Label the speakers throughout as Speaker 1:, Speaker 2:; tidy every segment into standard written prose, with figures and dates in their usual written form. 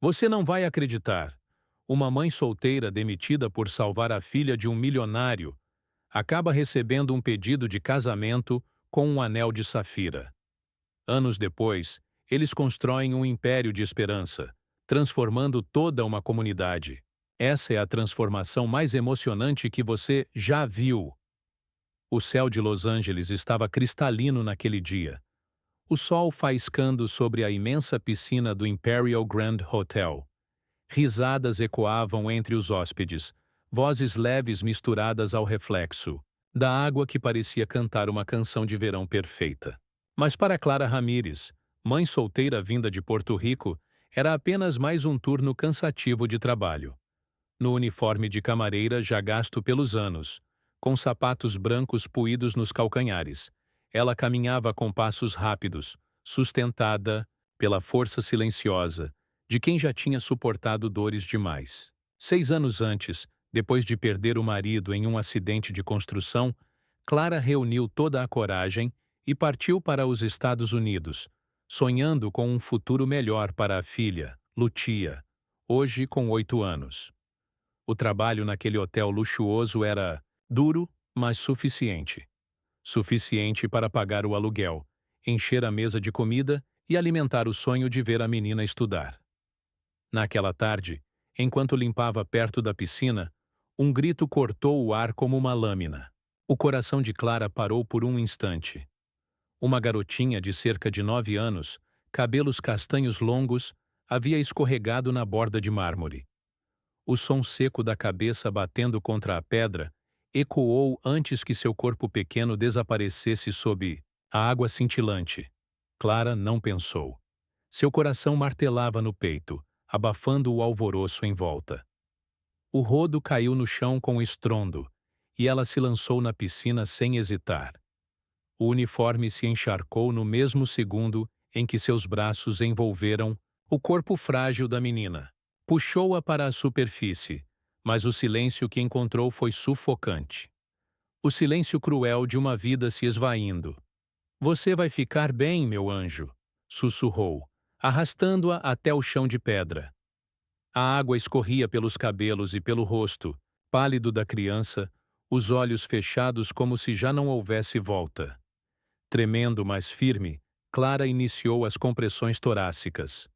Speaker 1: Você não vai acreditar. Uma mãe solteira demitida por salvar a filha de um milionário acaba recebendo um pedido de casamento com um anel de safira. Anos depois, eles constroem um império de esperança, transformando toda uma comunidade. Essa é a transformação mais emocionante que você já viu. O céu de Los Angeles estava cristalino naquele dia. O sol faiscando sobre a imensa piscina do Imperial Grand Hotel. Risadas ecoavam entre os hóspedes, vozes leves misturadas ao reflexo da água que parecia cantar uma canção de verão perfeita. Mas para Clara Ramírez, mãe solteira vinda de Porto Rico, era apenas mais um turno cansativo de trabalho. No uniforme de camareira já gasto pelos anos, com sapatos brancos puídos nos calcanhares, ela caminhava com passos rápidos, sustentada pela força silenciosa de quem já tinha suportado dores demais. 6 anos antes, depois de perder o marido em um acidente de construção, Clara reuniu toda a coragem e partiu para os Estados Unidos, sonhando com um futuro melhor para a filha, Lucia, hoje com 8 anos. O trabalho naquele hotel luxuoso era duro, mas suficiente. Suficiente para pagar o aluguel, encher a mesa de comida e alimentar o sonho de ver a menina estudar. Naquela tarde, enquanto limpava perto da piscina, um grito cortou o ar como uma lâmina. O coração de Clara parou por um instante. Uma garotinha de cerca de 9 anos, cabelos castanhos longos, havia escorregado na borda de mármore. O som seco da cabeça batendo contra a pedra ecoou antes que seu corpo pequeno desaparecesse sob a água cintilante. Clara não pensou. Seu coração martelava no peito, abafando o alvoroço em volta. O rodo caiu no chão com estrondo, e ela se lançou na piscina sem hesitar. O uniforme se encharcou no mesmo segundo em que seus braços envolveram o corpo frágil da menina. Puxou-a para a superfície, mas o silêncio que encontrou foi sufocante. O silêncio cruel de uma vida se esvaindo. "Você vai ficar bem, meu anjo", sussurrou, arrastando-a até o chão de pedra. A água escorria pelos cabelos e pelo rosto, pálido da criança, os olhos fechados como se já não houvesse volta. Tremendo, mas firme, Clara iniciou as compressões torácicas.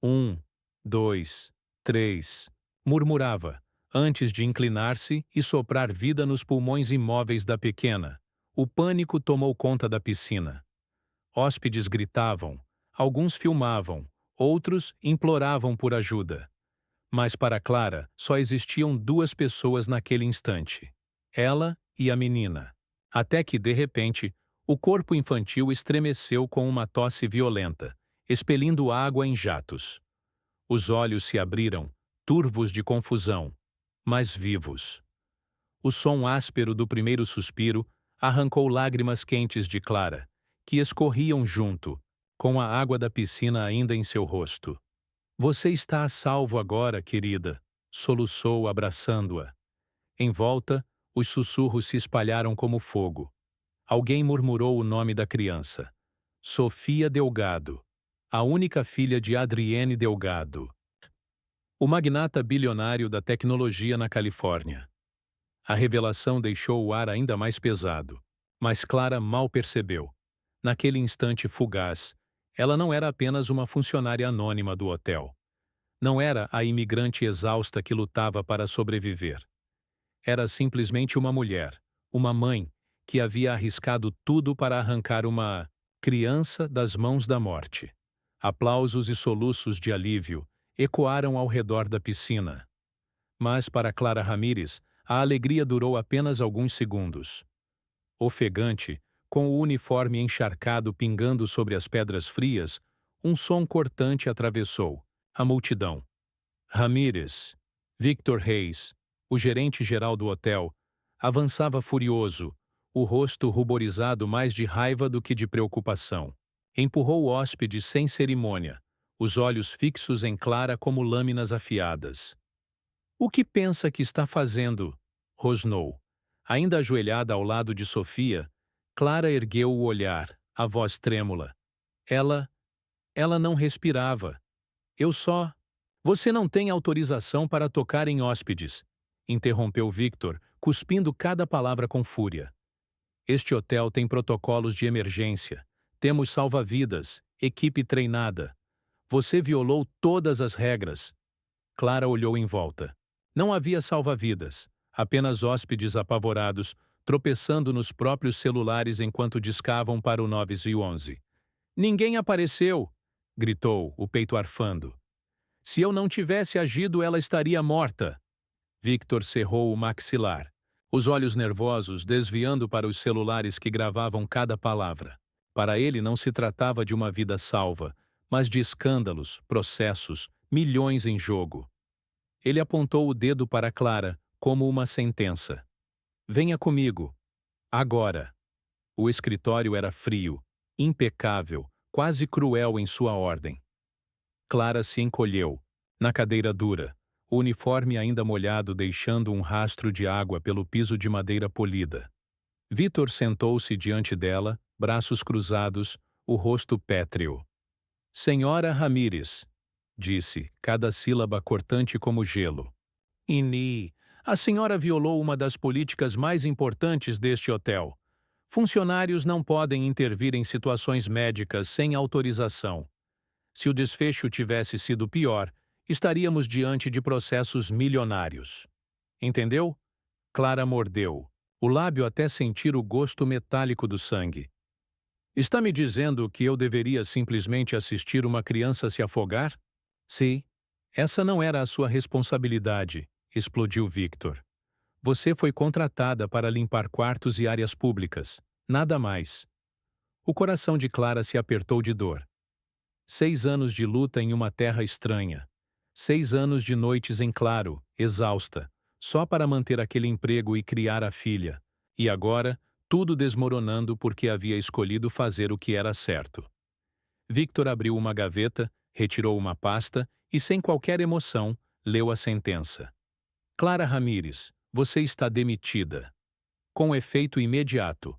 Speaker 1: 1, 2, 3, murmurava, antes de inclinar-se e soprar vida nos pulmões imóveis da pequena. O pânico tomou conta da piscina. Hóspedes gritavam, alguns filmavam, outros imploravam por ajuda. Mas para Clara, só existiam duas pessoas naquele instante: ela e a menina. Até que, de repente, o corpo infantil estremeceu com uma tosse violenta, expelindo água em jatos. Os olhos se abriram, turvos de confusão, mas vivos. O som áspero do primeiro suspiro arrancou lágrimas quentes de Clara, que escorriam junto, com a água da piscina ainda em seu rosto. "Você está a salvo agora, querida", soluçou abraçando-a. Em volta, os sussurros se espalharam como fogo. Alguém murmurou o nome da criança. Sofia Delgado, a única filha de Adrienne Delgado, o magnata bilionário da tecnologia na Califórnia. A revelação deixou o ar ainda mais pesado, mas Clara mal percebeu. Naquele instante fugaz, ela não era apenas uma funcionária anônima do hotel. Não era a imigrante exausta que lutava para sobreviver. Era simplesmente uma mãe, que havia arriscado tudo para arrancar uma criança das mãos da morte. Aplausos e soluços de alívio ecoaram ao redor da piscina. Mas para Clara Ramírez, a alegria durou apenas alguns segundos. Ofegante, com o uniforme encharcado pingando sobre as pedras frias, um som cortante atravessou a multidão. Ramírez, Victor Reis, o gerente-geral do hotel, avançava furioso, o rosto ruborizado mais de raiva do que de preocupação. Empurrou o hóspede sem cerimônia, os olhos fixos em Clara como lâminas afiadas. "O que pensa que está fazendo?", rosnou. Ainda ajoelhada ao lado de Sofia, Clara ergueu o olhar, a voz trêmula. Ela não respirava. "Eu só Você não tem autorização para tocar em hóspedes, interrompeu Victor, cuspindo cada palavra com fúria. Este hotel tem protocolos de emergência. Temos salva-vidas, equipe treinada. Você violou todas as regras. Clara olhou em volta. Não havia salva-vidas, apenas hóspedes apavorados, tropeçando nos próprios celulares enquanto discavam para o 911. Ninguém apareceu, gritou, o peito arfando. Se eu não tivesse agido, ela estaria morta. Victor cerrou o maxilar, os olhos nervosos desviando para os celulares que gravavam cada palavra. Para ele não se tratava de uma vida salva, mas de escândalos, processos, milhões em jogo. Ele apontou o dedo para Clara, como uma sentença. Venha comigo. Agora. O escritório era frio, impecável, quase cruel em sua ordem. Clara se encolheu, na cadeira dura, o uniforme ainda molhado deixando um rastro de água pelo piso de madeira polida. Vitor sentou-se diante dela, braços cruzados, o rosto pétreo. Senhora Ramírez, disse, cada sílaba cortante como gelo. Ini, a senhora violou uma das políticas mais importantes deste hotel. Funcionários não podem intervir em situações médicas sem autorização. Se o desfecho tivesse sido pior, estaríamos diante de processos milionários. Entendeu? Clara mordeu, o lábio até sentir o gosto metálico do sangue. Está me dizendo que eu deveria simplesmente assistir uma criança se afogar? Sim. Essa não era a sua responsabilidade, explodiu Victor. Você foi contratada para limpar quartos e áreas públicas. Nada mais. O coração de Clara se apertou de dor. 6 anos de luta em uma terra estranha. 6 anos de noites em claro, exausta, só para manter aquele emprego e criar a filha. E agora, tudo desmoronando porque havia escolhido fazer o que era certo. Victor abriu uma gaveta, retirou uma pasta e, sem qualquer emoção, leu a sentença. Clara Ramírez, você está demitida. Com efeito imediato.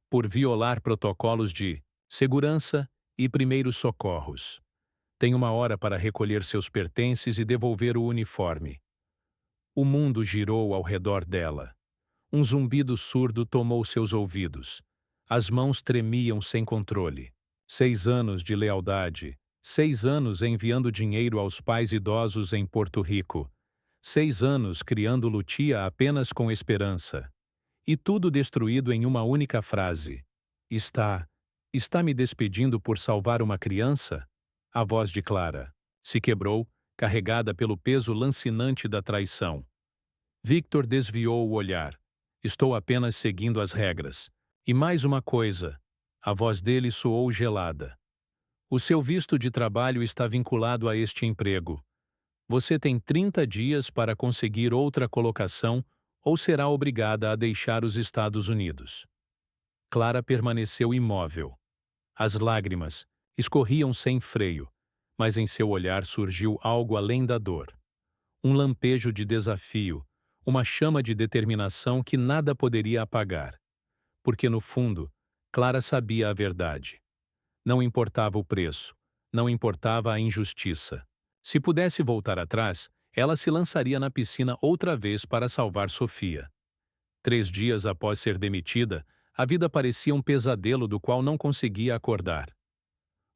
Speaker 1: Por violar protocolos de segurança e primeiros socorros. Tem 1 hora para recolher seus pertences e devolver o uniforme. O mundo girou ao redor dela. Um zumbido surdo tomou seus ouvidos. As mãos tremiam sem controle. 6 anos de lealdade. 6 anos enviando dinheiro aos pais idosos em Porto Rico. 6 anos criando Lutia apenas com esperança. E tudo destruído em uma única frase. Está me despedindo por salvar uma criança? A voz de Clara se quebrou, carregada pelo peso lancinante da traição. Victor desviou o olhar. Estou apenas seguindo as regras. E mais uma coisa. A voz dele soou gelada. O seu visto de trabalho está vinculado a este emprego. Você tem 30 dias para conseguir outra colocação ou será obrigada a deixar os Estados Unidos. Clara permaneceu imóvel. As lágrimas escorriam sem freio, mas em seu olhar surgiu algo além da dor. Um lampejo de desafio, uma chama de determinação que nada poderia apagar. Porque, no fundo, Clara sabia a verdade. Não importava o preço, não importava a injustiça. Se pudesse voltar atrás, ela se lançaria na piscina outra vez para salvar Sofia. 3 dias após ser demitida, a vida parecia um pesadelo do qual não conseguia acordar.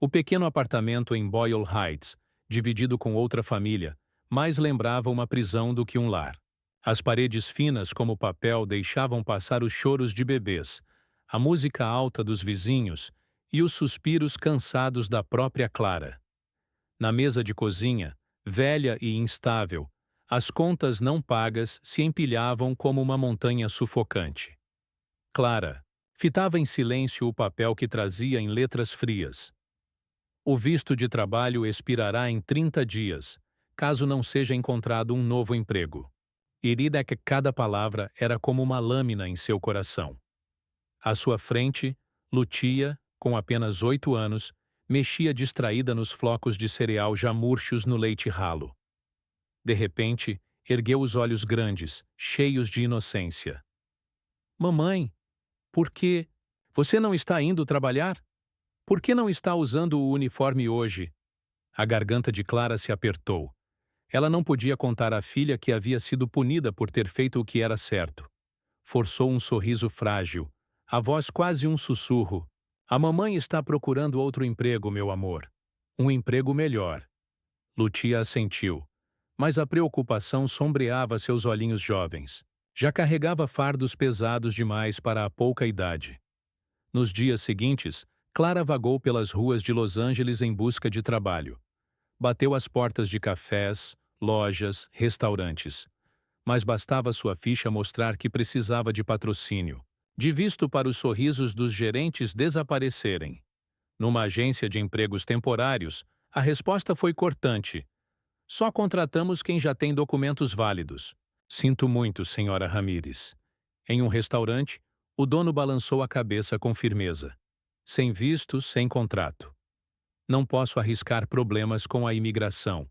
Speaker 1: O pequeno apartamento em Boyle Heights, dividido com outra família, mais lembrava uma prisão do que um lar. As paredes finas como papel deixavam passar os choros de bebês, a música alta dos vizinhos e os suspiros cansados da própria Clara. Na mesa de cozinha, velha e instável, as contas não pagas se empilhavam como uma montanha sufocante. Clara fitava em silêncio o papel que trazia em letras frias. O visto de trabalho expirará em 30 dias, caso não seja encontrado um novo emprego. Irida que cada palavra era como uma lâmina em seu coração. À sua frente, Lutia, com apenas 8 anos, mexia distraída nos flocos de cereal já murchos no leite ralo. De repente, ergueu os olhos grandes, cheios de inocência. Mamãe, por que? Você não está indo trabalhar? Por que não está usando o uniforme hoje? A garganta de Clara se apertou. Ela não podia contar à filha que havia sido punida por ter feito o que era certo. Forçou um sorriso frágil, a voz quase um sussurro. A mamãe está procurando outro emprego, meu amor. Um emprego melhor. Lucia assentiu, mas a preocupação sombreava seus olhinhos jovens. Já carregava fardos pesados demais para a pouca idade. Nos dias seguintes, Clara vagou pelas ruas de Los Angeles em busca de trabalho. Bateu às portas de cafés, lojas, restaurantes. Mas bastava sua ficha mostrar que precisava de patrocínio, de visto para os sorrisos dos gerentes desaparecerem. Numa agência de empregos temporários, a resposta foi cortante. Só contratamos quem já tem documentos válidos. Sinto muito, senhora Ramírez. Em um restaurante, o dono balançou a cabeça com firmeza. Sem visto, sem contrato. Não posso arriscar problemas com a imigração.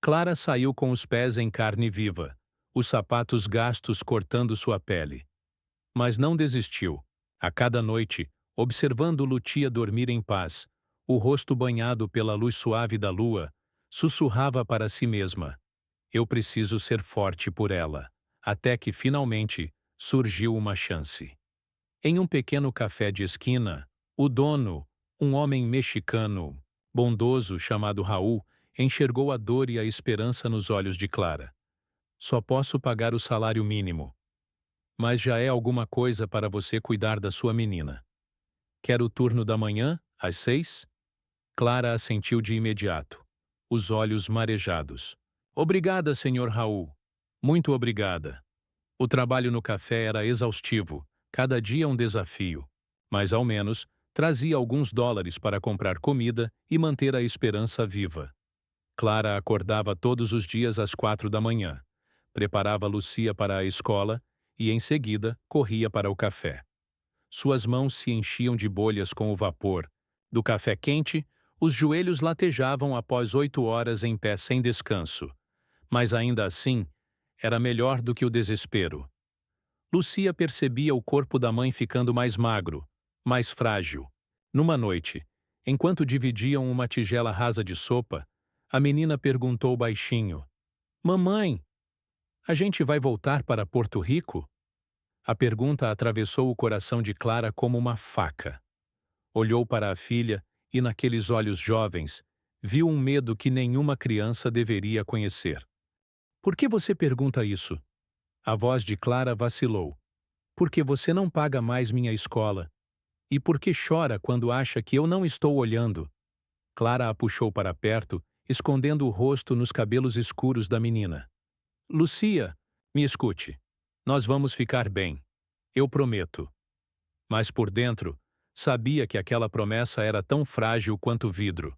Speaker 1: Clara saiu com os pés em carne viva, os sapatos gastos cortando sua pele. Mas não desistiu. A cada noite, observando Lucia dormir em paz, o rosto banhado pela luz suave da lua, sussurrava para si mesma: eu preciso ser forte por ela. Até que, finalmente, surgiu uma chance. Em um pequeno café de esquina, o dono, um homem mexicano, bondoso chamado Raul, enxergou a dor e a esperança nos olhos de Clara. Só posso pagar o salário mínimo. Mas já é alguma coisa para você cuidar da sua menina. Quer o turno da manhã, às 6? Clara assentiu de imediato, os olhos marejados. Obrigada, senhor Raul. Muito obrigada. O trabalho no café era exaustivo, cada dia um desafio. Mas, ao menos, trazia alguns dólares para comprar comida e manter a esperança viva. Clara acordava todos os dias às 4 da manhã, preparava Lucia para a escola e, em seguida, corria para o café. Suas mãos se enchiam de bolhas com o vapor. Do café quente, os joelhos latejavam após 8 horas em pé sem descanso. Mas ainda assim, era melhor do que o desespero. Lucia percebia o corpo da mãe ficando mais magro, mais frágil. Numa noite, enquanto dividiam uma tigela rasa de sopa, a menina perguntou baixinho: Mamãe, a gente vai voltar para Porto Rico? A pergunta atravessou o coração de Clara como uma faca. Olhou para a filha e, naqueles olhos jovens, viu um medo que nenhuma criança deveria conhecer. Por que você pergunta isso? A voz de Clara vacilou. Porque você não paga mais minha escola. E por que chora quando acha que eu não estou olhando? Clara a puxou para perto, escondendo o rosto nos cabelos escuros da menina. Lucia, me escute. Nós vamos ficar bem. Eu prometo. Mas por dentro, sabia que aquela promessa era tão frágil quanto vidro.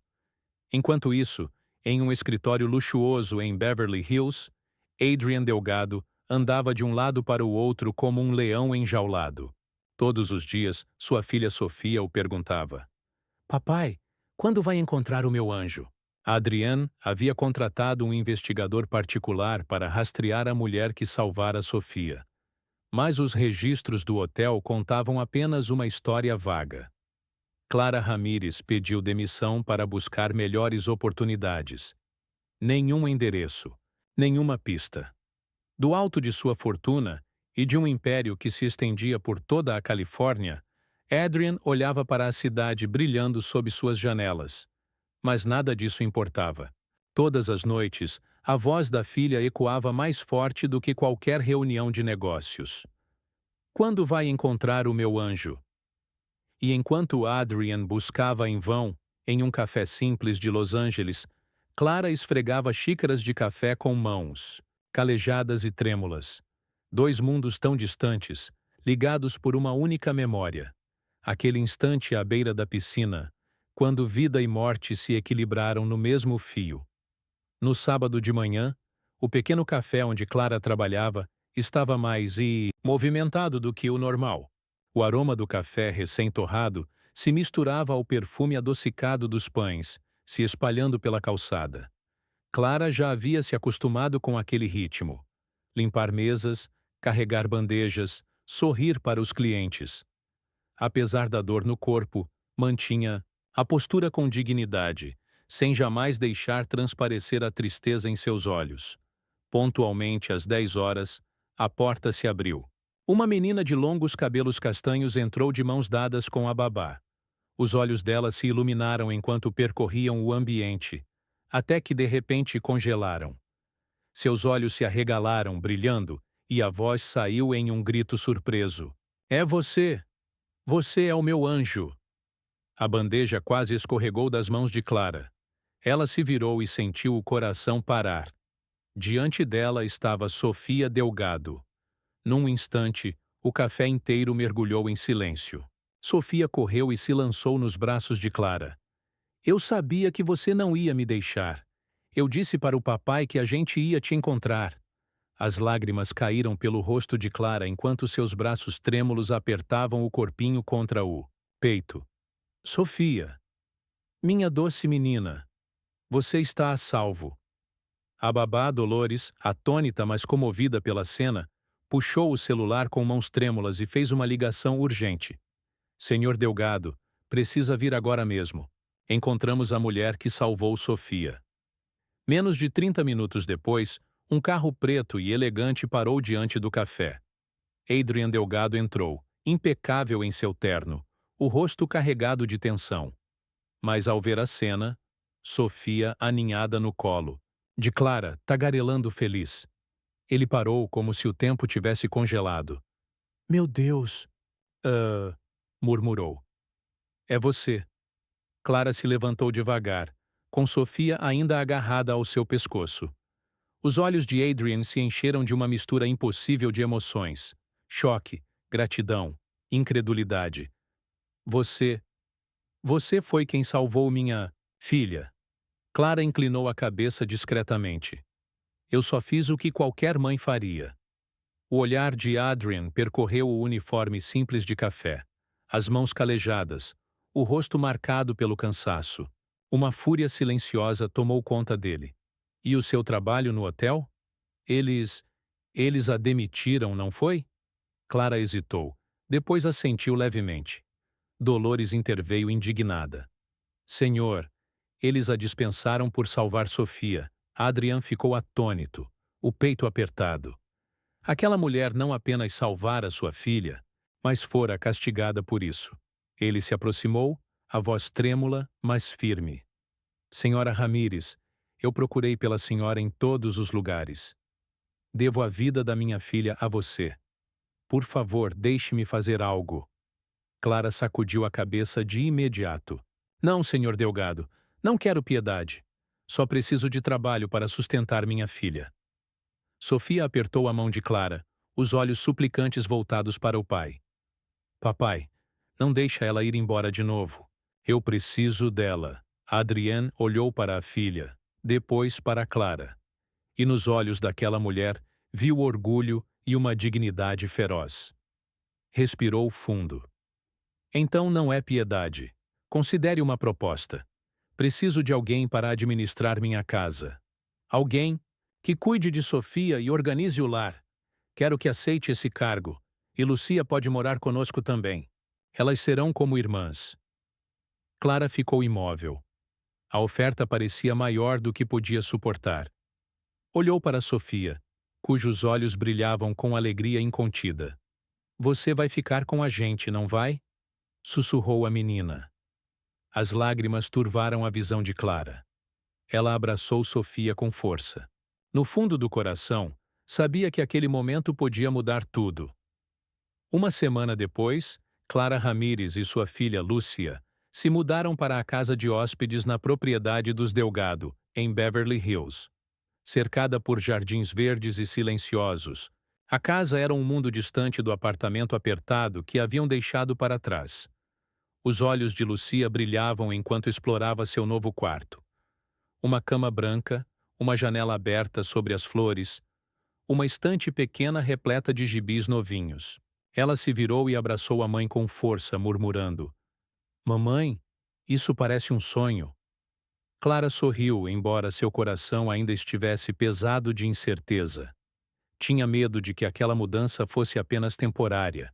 Speaker 1: Enquanto isso, em um escritório luxuoso em Beverly Hills, Adrian Delgado andava de um lado para o outro como um leão enjaulado. Todos os dias, sua filha Sofia o perguntava: Papai, quando vai encontrar o meu anjo? Adrian havia contratado um investigador particular para rastrear a mulher que salvara Sofia. Mas os registros do hotel contavam apenas uma história vaga. Clara Ramírez pediu demissão para buscar melhores oportunidades. Nenhum endereço, nenhuma pista. Do alto de sua fortuna e de um império que se estendia por toda a Califórnia, Adrian olhava para a cidade brilhando sob suas janelas. Mas nada disso importava. Todas as noites, a voz da filha ecoava mais forte do que qualquer reunião de negócios. Quando vai encontrar o meu anjo? E enquanto Adrian buscava em vão, em um café simples de Los Angeles, Clara esfregava xícaras de café com mãos, calejadas e trêmulas. Dois mundos tão distantes, ligados por uma única memória. Aquele instante à beira da piscina, quando vida e morte se equilibraram no mesmo fio. No sábado de manhã, o pequeno café onde Clara trabalhava estava mais movimentado do que o normal. O aroma do café recém-torrado se misturava ao perfume adocicado dos pães, se espalhando pela calçada. Clara já havia se acostumado com aquele ritmo. Limpar mesas, carregar bandejas, sorrir para os clientes. Apesar da dor no corpo, mantinha a postura com dignidade, sem jamais deixar transparecer a tristeza em seus olhos. Pontualmente às 10 horas, a porta se abriu. Uma menina de longos cabelos castanhos entrou de mãos dadas com a babá. Os olhos dela se iluminaram enquanto percorriam o ambiente, até que de repente congelaram. Seus olhos se arregalaram, brilhando, e a voz saiu em um grito surpreso. É você! Você é o meu anjo! A bandeja quase escorregou das mãos de Clara. Ela se virou e sentiu o coração parar. Diante dela estava Sofia Delgado. Num instante, o café inteiro mergulhou em silêncio. Sofia correu e se lançou nos braços de Clara. Eu sabia que você não ia me deixar. Eu disse para o papai que a gente ia te encontrar. As lágrimas caíram pelo rosto de Clara enquanto seus braços trêmulos apertavam o corpinho contra o peito. Sofia, minha doce menina, você está a salvo. A babá Dolores, atônita mas comovida pela cena, puxou o celular com mãos trêmulas e fez uma ligação urgente. Senhor Delgado, precisa vir agora mesmo. Encontramos a mulher que salvou Sofia. Menos de 30 minutos depois, um carro preto e elegante parou diante do café. Adrian Delgado entrou, impecável em seu terno, o rosto carregado de tensão. Mas ao ver a cena, Sofia aninhada no colo, de Clara, tagarelando feliz. Ele parou como se o tempo tivesse congelado. Meu Deus! Murmurou. É você. Clara se levantou devagar, com Sofia ainda agarrada ao seu pescoço. Os olhos de Adrian se encheram de uma mistura impossível de emoções. Choque, gratidão, incredulidade. Você foi quem salvou minha filha. Clara inclinou a cabeça discretamente. Eu só fiz o que qualquer mãe faria. O olhar de Adrian percorreu o uniforme simples de café, as mãos calejadas, o rosto marcado pelo cansaço. Uma fúria silenciosa tomou conta dele. E o seu trabalho no hotel? Eles a demitiram, não foi? Clara hesitou, depois assentiu levemente. Dolores interveio indignada. Senhor, eles a dispensaram por salvar Sofia. Adrian ficou atônito, o peito apertado. Aquela mulher não apenas salvara sua filha, mas fora castigada por isso. Ele se aproximou, a voz trêmula, mas firme. Senhora Ramírez, eu procurei pela senhora em todos os lugares. Devo a vida da minha filha a você. Por favor, deixe-me fazer algo. Clara sacudiu a cabeça de imediato. Não, senhor Delgado, não quero piedade. Só preciso de trabalho para sustentar minha filha. Sofia apertou a mão de Clara, os olhos suplicantes voltados para o pai. Papai, não deixa ela ir embora de novo. Eu preciso dela. Adrienne olhou para a filha, depois para Clara. E nos olhos daquela mulher viu orgulho e uma dignidade feroz. Respirou fundo. Então não é piedade. Considere uma proposta. Preciso de alguém para administrar minha casa. Alguém que cuide de Sofia e organize o lar. Quero que aceite esse cargo. E Lucia pode morar conosco também. Elas serão como irmãs. Clara ficou imóvel. A oferta parecia maior do que podia suportar. Olhou para Sofia, cujos olhos brilhavam com alegria incontida. Você vai ficar com a gente, não vai? Sussurrou a menina. As lágrimas turvaram a visão de Clara. Ela abraçou Sofia com força. No fundo do coração, sabia que aquele momento podia mudar tudo. Uma semana depois, Clara Ramírez e sua filha Lúcia se mudaram para a casa de hóspedes na propriedade dos Delgado, em Beverly Hills. Cercada por jardins verdes e silenciosos, a casa era um mundo distante do apartamento apertado que haviam deixado para trás. Os olhos de Lucia brilhavam enquanto explorava seu novo quarto. Uma cama branca, uma janela aberta sobre as flores, uma estante pequena repleta de gibis novinhos. Ela se virou e abraçou a mãe com força, murmurando: Mamãe, isso parece um sonho. Clara sorriu, embora seu coração ainda estivesse pesado de incerteza. Tinha medo de que aquela mudança fosse apenas temporária,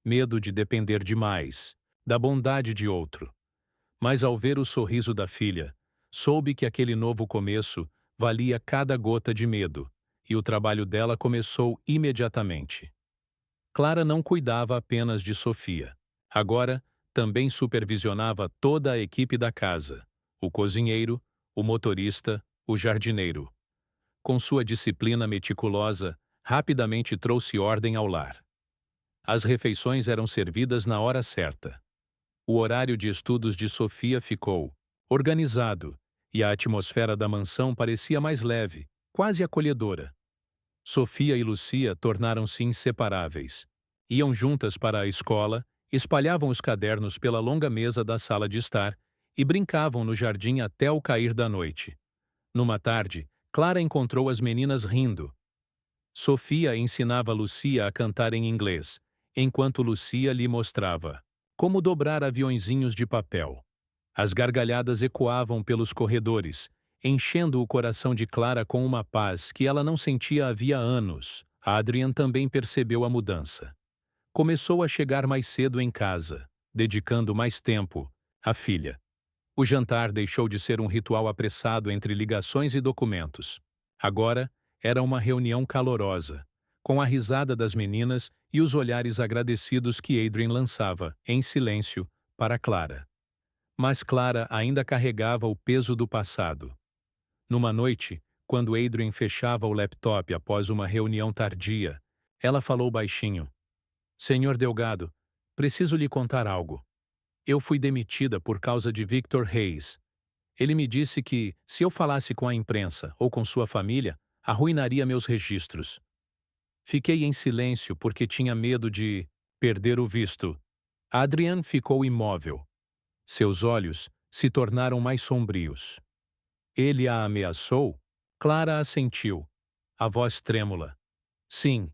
Speaker 1: medo de depender demais, da bondade de outro. Mas ao ver o sorriso da filha, Soube que aquele novo começo valia cada gota de medo, e o trabalho dela começou imediatamente. Clara não cuidava apenas de Sofia. Agora, também supervisionava toda a equipe da casa: o cozinheiro, o motorista, o jardineiro. Com sua disciplina meticulosa, rapidamente trouxe ordem ao lar. As refeições eram servidas na hora certa. O horário de estudos de Sofia ficou organizado, e a atmosfera da mansão parecia mais leve, quase acolhedora. Sofia e Lucia tornaram-se inseparáveis. Iam juntas para a escola, espalhavam os cadernos pela longa mesa da sala de estar e brincavam no jardim até o cair da noite. Numa tarde, Clara encontrou as meninas rindo. Sofia ensinava Lucia a cantar em inglês, enquanto Lucia lhe mostrava como dobrar aviõezinhos de papel. As gargalhadas ecoavam pelos corredores, enchendo o coração de Clara com uma paz que ela não sentia havia anos. Adrian também percebeu a mudança. Começou a chegar mais cedo em casa, dedicando mais tempo à filha. O jantar deixou de ser um ritual apressado entre ligações e documentos. Agora, era uma reunião calorosa, com a risada das meninas e os olhares agradecidos que Adrian lançava, em silêncio, para Clara. Mas Clara ainda carregava o peso do passado. Numa noite, quando Adrian fechava o laptop após uma reunião tardia, ela falou baixinho: Senhor Delgado, preciso lhe contar algo. Eu fui demitida por causa de Victor Hayes. Ele me disse que, se eu falasse com a imprensa ou com sua família, arruinaria meus registros. Fiquei em silêncio porque tinha medo de perder o visto. Adrian ficou imóvel. Seus olhos se tornaram mais sombrios. Ele a ameaçou? Clara assentiu, a voz trêmula. Sim,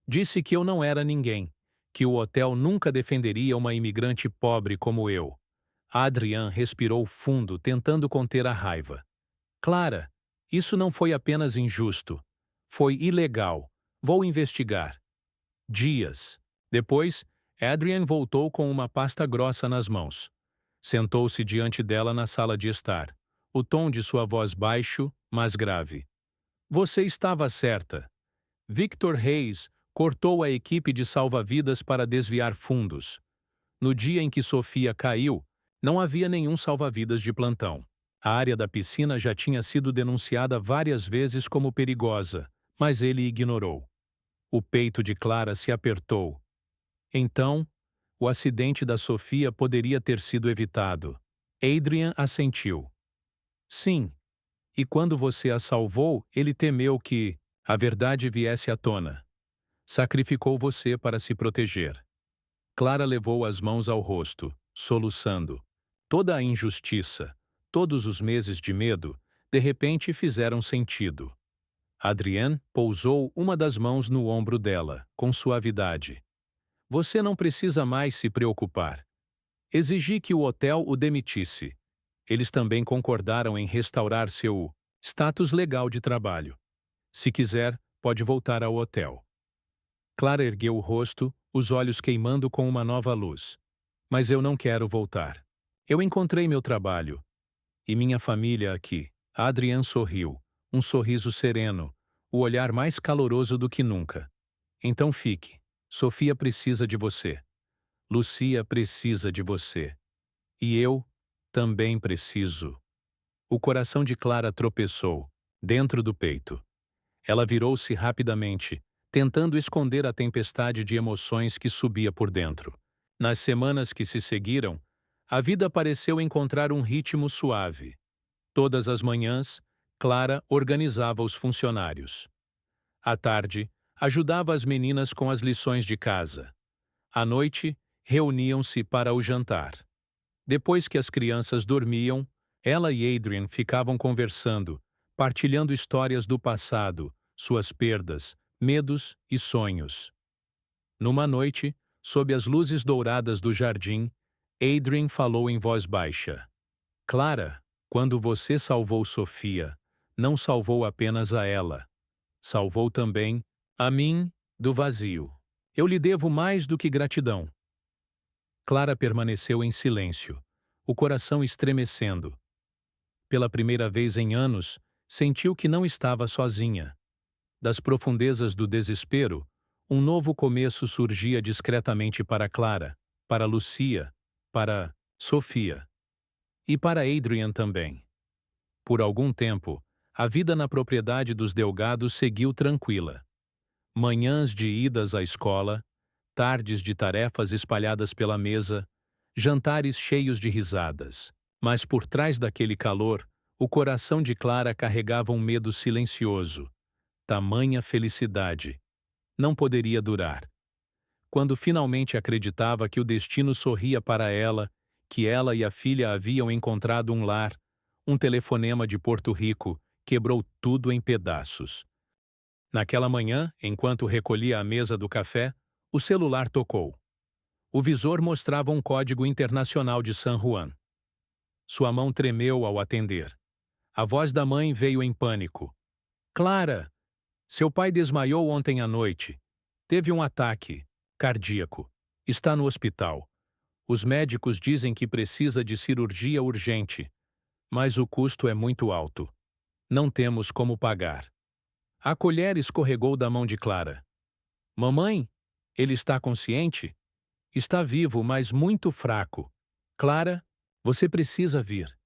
Speaker 1: disse que eu não era ninguém, que o hotel nunca defenderia uma imigrante pobre como eu. Adrian respirou fundo, tentando conter a raiva. Clara, isso não foi apenas injusto. Foi ilegal. Vou investigar. Dias. Depois, Adrian voltou com uma pasta grossa nas mãos. Sentou-se diante dela na sala de estar. O tom de sua voz baixo, mas grave. Você estava certa. Victor Hayes cortou a equipe de salva-vidas para desviar fundos. No dia em que Sofia caiu, não havia nenhum salva-vidas de plantão. A área da piscina já tinha sido denunciada várias vezes como perigosa, mas ele ignorou. O peito de Clara se apertou. Então, o acidente da Sofia poderia ter sido evitado. Adrian assentiu. Sim. E quando você a salvou, ele temeu que a verdade viesse à tona. Sacrificou você para se proteger. Clara levou as mãos ao rosto, soluçando. Toda a injustiça, todos os meses de medo, de repente fizeram sentido. Adrienne pousou uma das mãos no ombro dela, com suavidade. Você não precisa mais se preocupar. Exigi que o hotel o demitisse. Eles também concordaram em restaurar seu status legal de trabalho. Se quiser, pode voltar ao hotel. Clara ergueu o rosto, os olhos queimando com uma nova luz. Mas eu não quero voltar. Eu encontrei meu trabalho. E minha família aqui. Adrian sorriu, um sorriso sereno, o olhar mais caloroso do que nunca. Então fique. Sofia precisa de você. Lucia precisa de você. E eu também preciso. O coração de Clara tropeçou, dentro do peito. Ela virou-se rapidamente, tentando esconder a tempestade de emoções que subia por dentro. Nas semanas que se seguiram, a vida pareceu encontrar um ritmo suave. Todas as manhãs, Clara organizava os funcionários. À tarde, ajudava as meninas com as lições de casa. À noite, reuniam-se para o jantar. Depois que as crianças dormiam, ela e Adrian ficavam conversando, partilhando histórias do passado, suas perdas, medos e sonhos. Numa noite, sob as luzes douradas do jardim, Adrian falou em voz baixa. Clara, quando você salvou Sofia, não salvou apenas a ela. Salvou também a mim do vazio. Eu lhe devo mais do que gratidão. Clara permaneceu em silêncio, o coração estremecendo. Pela primeira vez em anos, sentiu que não estava sozinha. Das profundezas do desespero, um novo começo surgia discretamente para Clara, para Lucia, para Sofia. E para Adrian também. Por algum tempo, a vida na propriedade dos Delgado seguiu tranquila. Manhãs de idas à escola, tardes de tarefas espalhadas pela mesa, jantares cheios de risadas. Mas por trás daquele calor, o coração de Clara carregava um medo silencioso. Tamanha felicidade. Não poderia durar. Quando finalmente acreditava que o destino sorria para ela, que ela e a filha haviam encontrado um lar, um telefonema de Porto Rico quebrou tudo em pedaços. Naquela manhã, enquanto recolhia a mesa do café, o celular tocou. O visor mostrava um código internacional de San Juan. Sua mão tremeu ao atender. A voz da mãe veio em pânico. Clara, seu pai desmaiou ontem à noite. Teve um ataque cardíaco. Está no hospital. Os médicos dizem que precisa de cirurgia urgente, mas o custo é muito alto. Não temos como pagar. A colher escorregou da mão de Clara. Mamãe, ele está consciente? Está vivo, mas muito fraco. Clara, você precisa vir.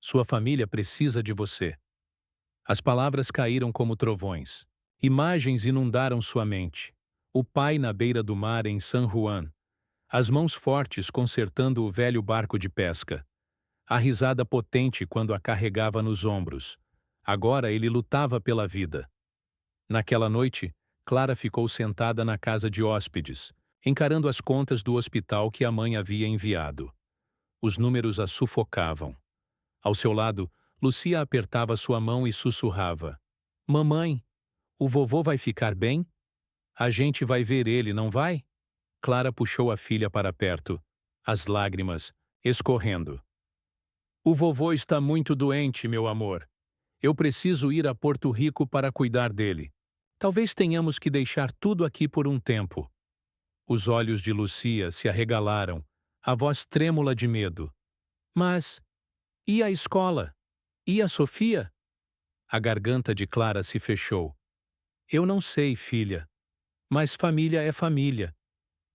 Speaker 1: Sua família precisa de você. As palavras caíram como trovões. Imagens inundaram sua mente. O pai na beira do mar em San Juan. As mãos fortes consertando o velho barco de pesca. A risada potente quando a carregava nos ombros. Agora ele lutava pela vida. Naquela noite, Clara ficou sentada na casa de hóspedes, encarando as contas do hospital que a mãe havia enviado. Os números a sufocavam. Ao seu lado, Lucia apertava sua mão e sussurrava. Mamãe, o vovô vai ficar bem? A gente vai ver ele, não vai? Clara puxou a filha para perto, as lágrimas escorrendo. O vovô está muito doente, meu amor. Eu preciso ir a Porto Rico para cuidar dele. Talvez tenhamos que deixar tudo aqui por um tempo. Os olhos de Lucia se arregalaram, a voz trêmula de medo. Mas, e a escola? E a Sofia? A garganta de Clara se fechou. Eu não sei, filha. Mas família é família.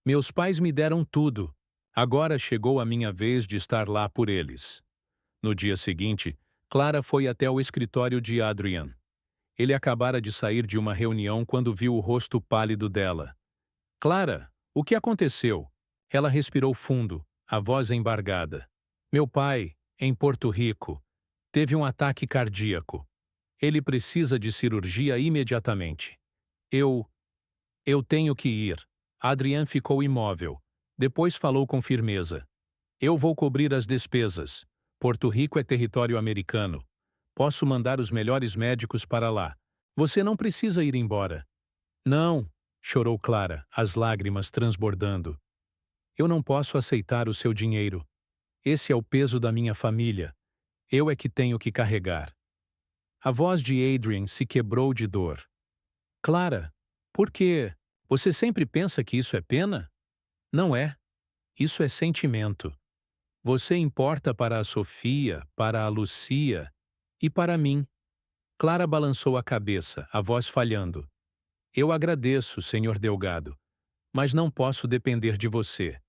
Speaker 1: Meus pais me deram tudo. Agora chegou a minha vez de estar lá por eles. No dia seguinte, Clara foi até o escritório de Adrian. Ele acabara de sair de uma reunião quando viu o rosto pálido dela. Clara, o que aconteceu? Ela respirou fundo, a voz embargada. Meu pai, em Porto Rico, teve um ataque cardíaco. Ele precisa de cirurgia imediatamente. Eu tenho que ir. Adrian ficou imóvel. Depois falou com firmeza. Eu vou cobrir as despesas. Porto Rico é território americano. Posso mandar os melhores médicos para lá. Você não precisa ir embora. Não, chorou Clara, as lágrimas transbordando. Eu não posso aceitar o seu dinheiro. Esse é o peso da minha família. Eu é que tenho que carregar. A voz de Adrian se quebrou de dor. Clara, por quê? Você sempre pensa que isso é pena? Não é. Isso é sentimento. Você importa para a Sofia, para a Lucia e para mim. Clara balançou a cabeça, a voz falhando. Eu agradeço, senhor Delgado, mas não posso depender de você.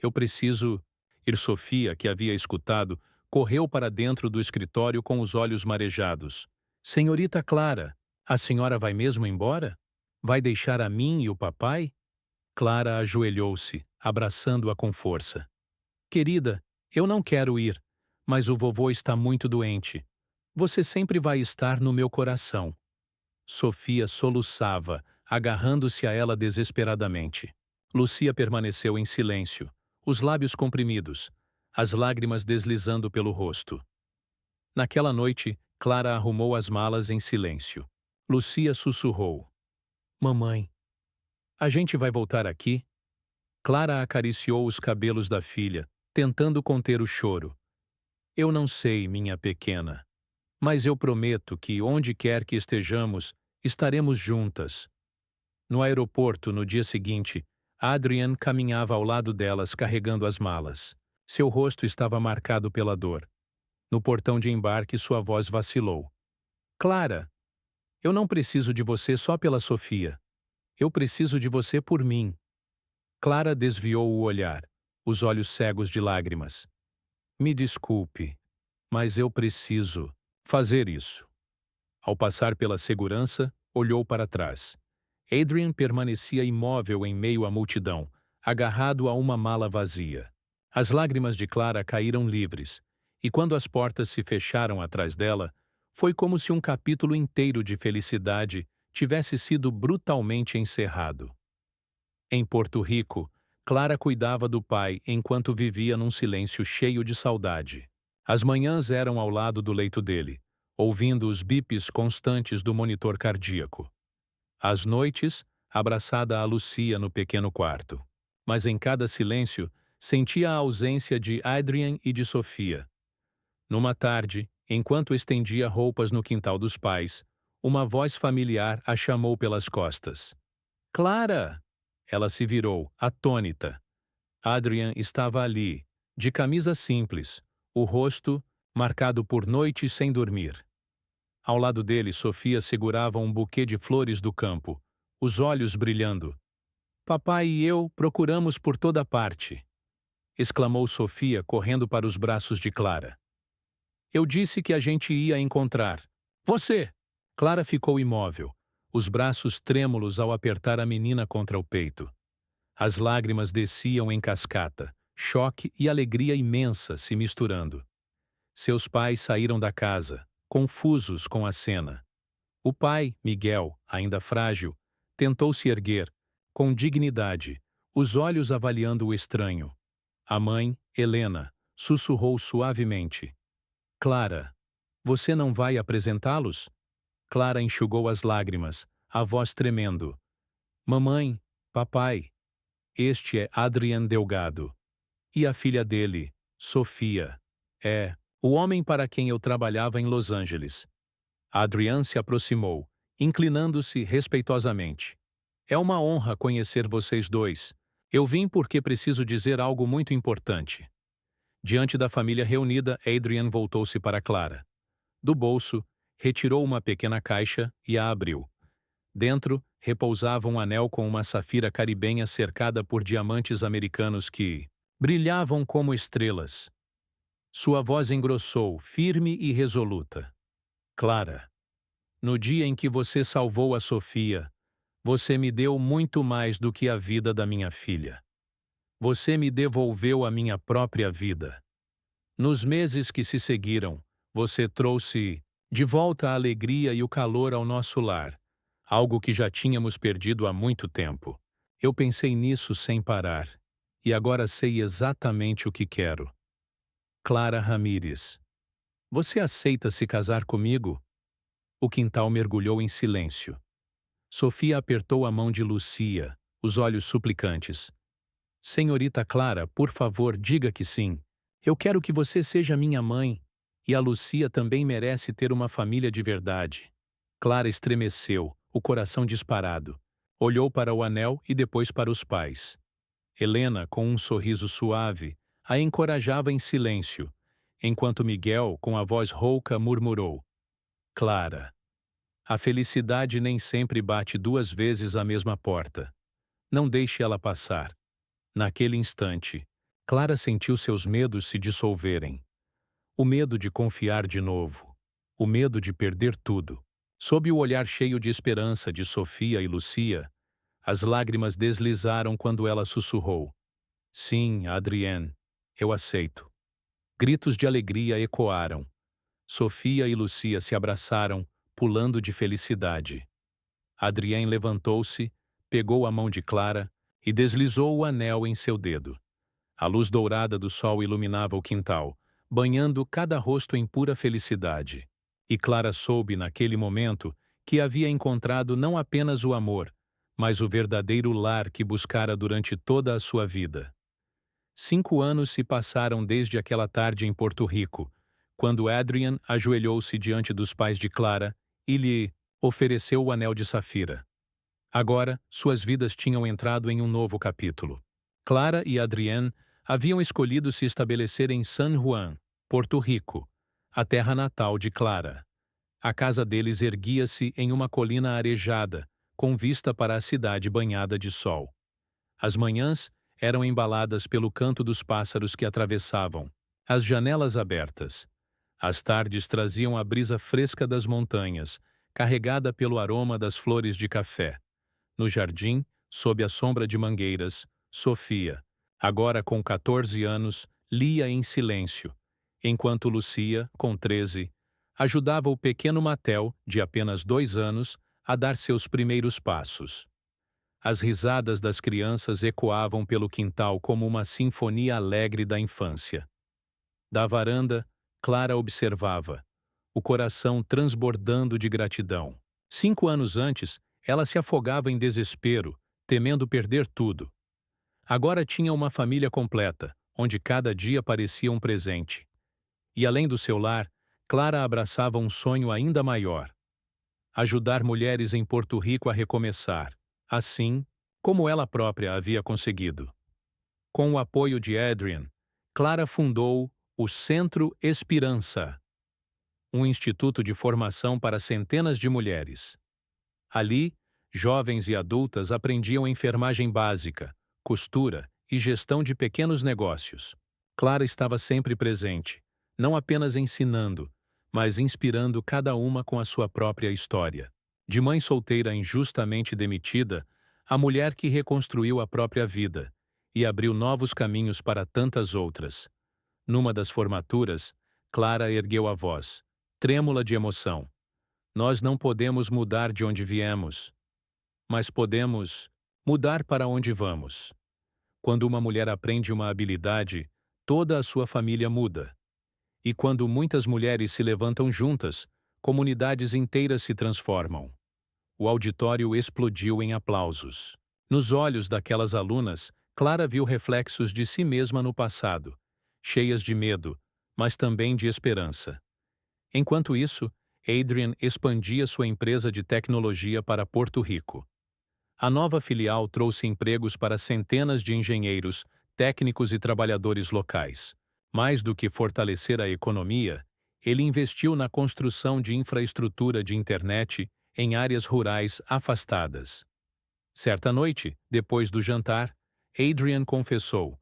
Speaker 1: Eu preciso ir. Sofia, que havia escutado, correu para dentro do escritório com os olhos marejados. Senhorita Clara, a senhora vai mesmo embora? Vai deixar a mim e o papai? Clara ajoelhou-se, abraçando-a com força. Querida, eu não quero ir, mas o vovô está muito doente. Você sempre vai estar no meu coração. Sofia soluçava, agarrando-se a ela desesperadamente. Lucia permaneceu em silêncio, os lábios comprimidos, as lágrimas deslizando pelo rosto. Naquela noite, Clara arrumou as malas em silêncio. Lucia sussurrou. Mamãe, a gente vai voltar aqui? Clara acariciou os cabelos da filha, tentando conter o choro. Eu não sei, minha pequena. Mas eu prometo que, onde quer que estejamos, estaremos juntas. No aeroporto, no dia seguinte, Adrian caminhava ao lado delas carregando as malas. Seu rosto estava marcado pela dor. No portão de embarque, sua voz vacilou. Clara, eu não preciso de você só pela Sofia. Eu preciso de você por mim. Clara desviou o olhar, os olhos cegos de lágrimas. Me desculpe, mas eu preciso fazer isso. Ao passar pela segurança, olhou para trás. Adrian permanecia imóvel em meio à multidão, agarrado a uma mala vazia. As lágrimas de Clara caíram livres, e quando as portas se fecharam atrás dela, foi como se um capítulo inteiro de felicidade tivesse sido brutalmente encerrado. Em Porto Rico, Clara cuidava do pai enquanto vivia num silêncio cheio de saudade. As manhãs eram ao lado do leito dele, ouvindo os bips constantes do monitor cardíaco. Às noites, abraçada a Lucia no pequeno quarto. Mas em cada silêncio, sentia a ausência de Adrian e de Sofia. Numa tarde, enquanto estendia roupas no quintal dos pais, uma voz familiar a chamou pelas costas. Clara! Ela se virou, atônita. Adrian estava ali, de camisa simples, o rosto marcado por noites sem dormir. Ao lado dele, Sofia segurava um buquê de flores do campo, os olhos brilhando. Papai e eu procuramos por toda parte, exclamou Sofia, correndo para os braços de Clara. Eu disse que a gente ia encontrar. Você! Clara ficou imóvel, os braços trêmulos ao apertar a menina contra o peito. As lágrimas desciam em cascata, choque e alegria imensa se misturando. Seus pais saíram da casa, confusos com a cena. O pai, Miguel, ainda frágil, tentou se erguer, com dignidade, os olhos avaliando o estranho. A mãe, Helena, sussurrou suavemente. Clara, você não vai apresentá-los? Clara enxugou as lágrimas, a voz tremendo. Mamãe, papai, este é Adrian Delgado. E a filha dele, Sofia. É, o homem para quem eu trabalhava em Los Angeles. Adrian se aproximou, inclinando-se respeitosamente. É uma honra conhecer vocês dois. Eu vim porque preciso dizer algo muito importante. Diante da família reunida, Adrian voltou-se para Clara. Do bolso, retirou uma pequena caixa e a abriu. Dentro, repousava um anel com uma safira caribenha cercada por diamantes americanos que brilhavam como estrelas. Sua voz engrossou, firme e resoluta. Clara, no dia em que você salvou a Sofia, você me deu muito mais do que a vida da minha filha. Você me devolveu a minha própria vida. Nos meses que se seguiram, você trouxe de volta a alegria e o calor ao nosso lar, algo que já tínhamos perdido há muito tempo. Eu pensei nisso sem parar, e agora sei exatamente o que quero. Clara Ramírez, você aceita se casar comigo? O quintal mergulhou em silêncio. Sofia apertou a mão de Lucia, os olhos suplicantes. Senhorita Clara, por favor, diga que sim. Eu quero que você seja minha mãe, e a Lucia também merece ter uma família de verdade. Clara estremeceu, o coração disparado. Olhou para o anel e depois para os pais. Helena, com um sorriso suave, a encorajava em silêncio, enquanto Miguel, com a voz rouca, murmurou. Clara, a felicidade nem sempre bate duas vezes a mesma porta. Não deixe ela passar. Naquele instante, Clara sentiu seus medos se dissolverem. O medo de confiar de novo. O medo de perder tudo. Sob o olhar cheio de esperança de Sofia e Lucia, as lágrimas deslizaram quando ela sussurrou. Sim, Adrienne, eu aceito. Gritos de alegria ecoaram. Sofia e Lucia se abraçaram, pulando de felicidade. Adrienne levantou-se, pegou a mão de Clara e deslizou o anel em seu dedo. A luz dourada do sol iluminava o quintal, banhando cada rosto em pura felicidade. E Clara soube naquele momento que havia encontrado não apenas o amor, mas o verdadeiro lar que buscara durante toda a sua vida. 5 anos se passaram desde aquela tarde em Porto Rico, quando Adrian ajoelhou-se diante dos pais de Clara e lhe ofereceu o anel de safira. Agora, suas vidas tinham entrado em um novo capítulo. Clara e Adrienne haviam escolhido se estabelecer em San Juan, Porto Rico, a terra natal de Clara. A casa deles erguia-se em uma colina arejada, com vista para a cidade banhada de sol. As manhãs eram embaladas pelo canto dos pássaros que atravessavam as janelas abertas. As tardes traziam a brisa fresca das montanhas, carregada pelo aroma das flores de café. No jardim, sob a sombra de mangueiras, Sofia, agora com 14 anos, lia em silêncio, enquanto Lucia, com 13, ajudava o pequeno Matel, de apenas 2 anos, a dar seus primeiros passos. As risadas das crianças ecoavam pelo quintal como uma sinfonia alegre da infância. Da varanda, Clara observava, o coração transbordando de gratidão. 5 anos antes, ela se afogava em desespero, temendo perder tudo. Agora tinha uma família completa, onde cada dia parecia um presente. E além do seu lar, Clara abraçava um sonho ainda maior: ajudar mulheres em Porto Rico a recomeçar, assim como ela própria havia conseguido. Com o apoio de Adrian, Clara fundou o Centro Esperança, um instituto de formação para centenas de mulheres. Ali, jovens e adultas aprendiam enfermagem básica, costura e gestão de pequenos negócios. Clara estava sempre presente, não apenas ensinando, mas inspirando cada uma com a sua própria história. De mãe solteira injustamente demitida, a mulher que reconstruiu a própria vida e abriu novos caminhos para tantas outras. Numa das formaturas, Clara ergueu a voz, trêmula de emoção. Nós não podemos mudar de onde viemos, mas podemos mudar para onde vamos. Quando uma mulher aprende uma habilidade, toda a sua família muda. E quando muitas mulheres se levantam juntas, comunidades inteiras se transformam. O auditório explodiu em aplausos. Nos olhos daquelas alunas, Clara viu reflexos de si mesma no passado, cheias de medo, mas também de esperança. Enquanto isso, Adrian expandia sua empresa de tecnologia para Porto Rico. A nova filial trouxe empregos para centenas de engenheiros, técnicos e trabalhadores locais. Mais do que fortalecer a economia, ele investiu na construção de infraestrutura de internet em áreas rurais afastadas. Certa noite, depois do jantar, Adrian confessou: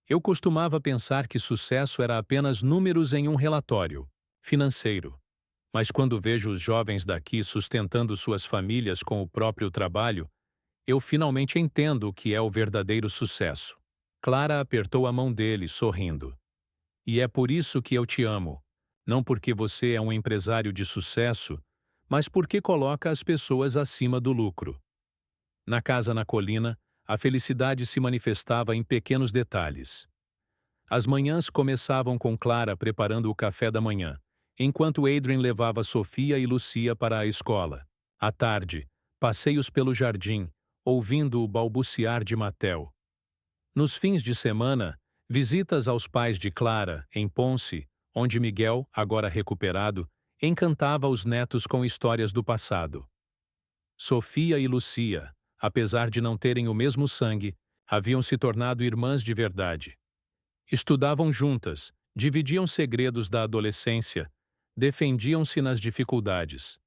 Speaker 1: "Eu costumava pensar que sucesso era apenas números em um relatório financeiro. Mas quando vejo os jovens daqui sustentando suas famílias com o próprio trabalho, eu finalmente entendo o que é o verdadeiro sucesso." Clara apertou a mão dele, sorrindo. "E é por isso que eu te amo. Não porque você é um empresário de sucesso, mas porque coloca as pessoas acima do lucro." Na casa na colina, a felicidade se manifestava em pequenos detalhes. As manhãs começavam com Clara preparando o café da manhã, enquanto Adrian levava Sofia e Lucia para a escola. À tarde, passeios pelo jardim, ouvindo o balbuciar de Matel. Nos fins de semana, visitas aos pais de Clara, em Ponce, onde Miguel, agora recuperado, encantava os netos com histórias do passado. Sofia e Lucia, apesar de não terem o mesmo sangue, haviam se tornado irmãs de verdade. Estudavam juntas, dividiam segredos da adolescência, defendiam-se nas dificuldades.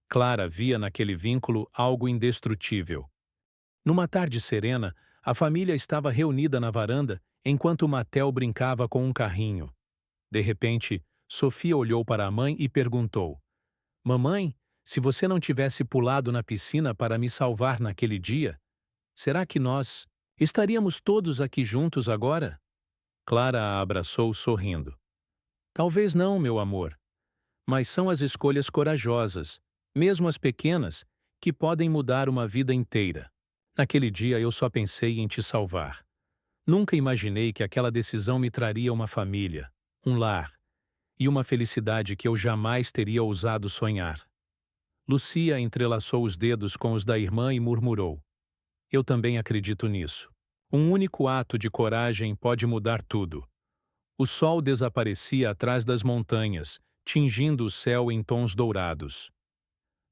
Speaker 1: Clara via naquele vínculo algo indestrutível. Numa tarde serena, a família estava reunida na varanda enquanto Matel brincava com um carrinho. De repente, Sofia olhou para a mãe e perguntou: "Mamãe, se você não tivesse pulado na piscina para me salvar naquele dia, será que nós estaríamos todos aqui juntos agora?" Clara a abraçou sorrindo. "Talvez não, meu amor, mas são as escolhas corajosas, mesmo as pequenas, que podem mudar uma vida inteira. Naquele dia eu só pensei em te salvar. Nunca imaginei que aquela decisão me traria uma família, um lar e uma felicidade que eu jamais teria ousado sonhar." Lucia entrelaçou os dedos com os da irmã e murmurou: "Eu também acredito nisso. Um único ato de coragem pode mudar tudo." O sol desaparecia atrás das montanhas, tingindo o céu em tons dourados.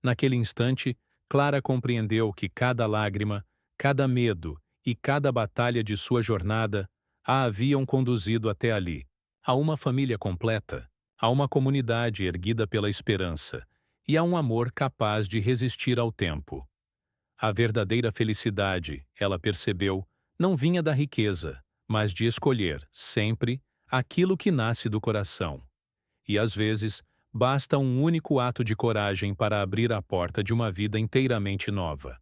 Speaker 1: Naquele instante, Clara compreendeu que cada lágrima, cada medo e cada batalha de sua jornada a haviam conduzido até ali, a uma família completa, Há uma comunidade erguida pela esperança, e há um amor capaz de resistir ao tempo. A verdadeira felicidade, ela percebeu, não vinha da riqueza, mas de escolher, sempre, aquilo que nasce do coração. E às vezes, basta um único ato de coragem para abrir a porta de uma vida inteiramente nova.